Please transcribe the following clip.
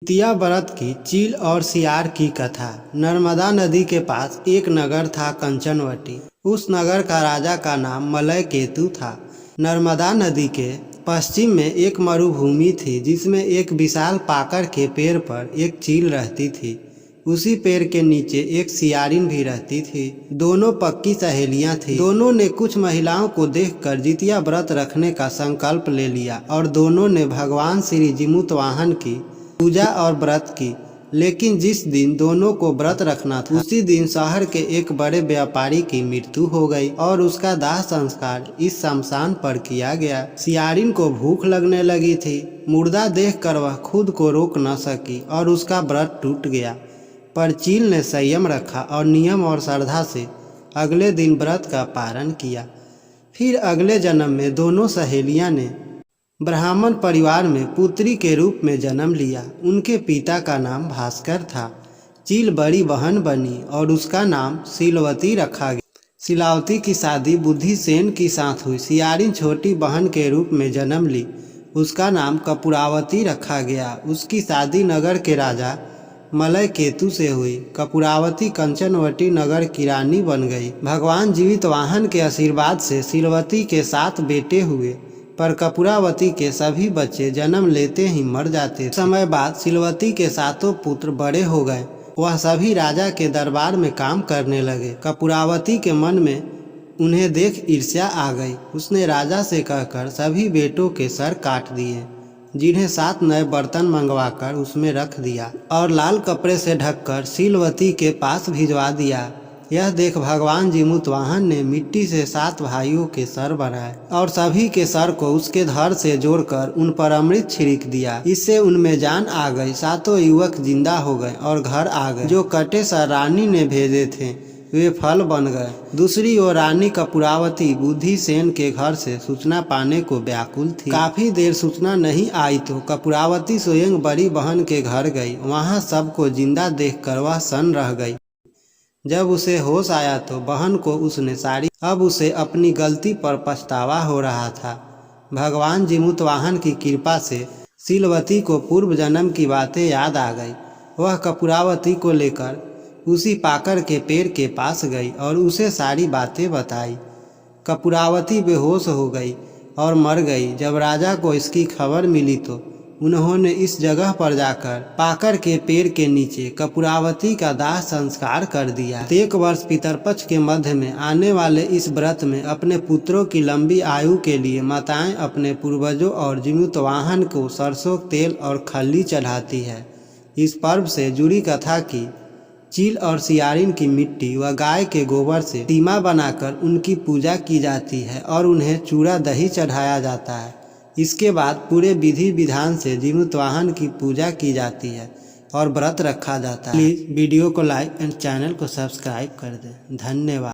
जितिया व्रत की चील और सियार की कथा। नर्मदा नदी के पास एक नगर था कंचनवटी। उस नगर का राजा का नाम मलय केतु था। नर्मदा नदी के पश्चिम में एक मरुभूमि थी जिसमें एक विशाल पाकड़ के पेड़ पर एक चील रहती थी। उसी पेड़ के नीचे एक सियारिन भी रहती थी। दोनों पक्की सहेलियां थीं। दोनों ने कुछ महिलाओं को देखकर जितिया व्रत रखने का संकल्प ले लिया और दोनों ने भगवान श्री जिमुतवाहन की पूजा और व्रत की। लेकिन जिस दिन दोनों को व्रत रखना था उसी दिन शहर के एक बड़े व्यापारी की मृत्यु हो गई और उसका दाह संस्कार इस शमशान पर किया गया। सियारिन को भूख लगने लगी थी। मुर्दा देखकर वह खुद को रोक न सकी और उसका व्रत टूट गया। पर चील ने संयम रखा और नियम और श्रद्धा से अगले दिन व्रत का पारण किया। फिर अगले जन्म में दोनों सहेलियां ने ब्राह्मण परिवार में पुत्री के रूप में जन्म लिया। उनके पिता का नाम भास्कर था। चील बड़ी बहन बनी और उसका नाम शीलवती रखा गया। शीलावती की शादी बुद्धिसेन के साथ हुई। सियारिन छोटी बहन के रूप में जन्म ली। उसका नाम कपूरावती रखा गया। उसकी शादी नगर के राजा मलय केतु से हुई। कपूरावती कंचनवटी नगर की रानी बन गई। भगवान जीवितवाहन के आशीर्वाद से शीलवती के 7 बेटे हुए, पर कपूरावती के सभी बच्चे जन्म लेते ही मर जाते। समय बाद शीलवती के 7 पुत्र बड़े हो गए। वह सभी राजा के दरबार में काम करने लगे। कपूरावती के मन में उन्हें देख ईर्ष्या आ गई। उसने राजा से कहकर सभी बेटों के सर काट दिए, जिन्हें 7 नए बर्तन मंगवाकर उसमें रख दिया और लाल कपड़े से ढककर शीलवती के पास भिजवा दिया। यह देख भगवान जिमुतवाहन ने मिट्टी से 7 भाइयों के सर बनाए और सभी के सर को उसके धड़ से जोड़कर उन पर अमृत छिड़क दिया। इससे उनमें जान आ गई। 7 युवक जिंदा हो गए और घर आ गए। जो कटे सर रानी ने भेजे थे वे फल बन गए। दूसरी ओर रानी कपूरावती बुद्धिसेन के घर से सूचना पाने को व्याकुल थी। काफी देर सूचना नहीं आई तो कपूरावती स्वयं बड़ी बहन के घर गई। वहां सबको जिंदा देखकर वह सन्न रह गई। जब उसे होश आया तो बहन को उसने साड़ी। अब उसे अपनी गलती पर पछतावा हो रहा था। भगवान जिमुतवाहन की कृपा से शीलवती को पूर्व जन्म की बातें याद आ गई। वह कपूरावती को लेकर उसी पाकड़ के पेड़ के पास गई और उसे सारी बातें बताई। कपूरावती बेहोश हो गई और मर गई। जब राजा को इसकी खबर मिली तो उन्होंने इस जगह पर जाकर पाकड़ के पेड़ के नीचे कपूरावती का दाह संस्कार कर दिया। एक वर्ष पितरपक्ष के मध्य में आने वाले इस व्रत में अपने पुत्रों की लंबी आयु के लिए माताएं अपने पूर्वजों और जिमुतवाहन को सरसों तेल और खल्ली चढ़ाती है। इस पर्व से जुड़ी कथा की चील और सियारिन की मिट्टी व गाय के गोबर से प्रतिमा बनाकर उनकी पूजा की जाती है और उन्हें चूड़ा दही चढ़ाया जाता है। इसके बाद पूरे विधि विधान से जिमुतवाहन की पूजा की जाती है और व्रत रखा जाता है। प्लीज़ वीडियो को लाइक एंड चैनल को सब्सक्राइब कर दें। धन्यवाद।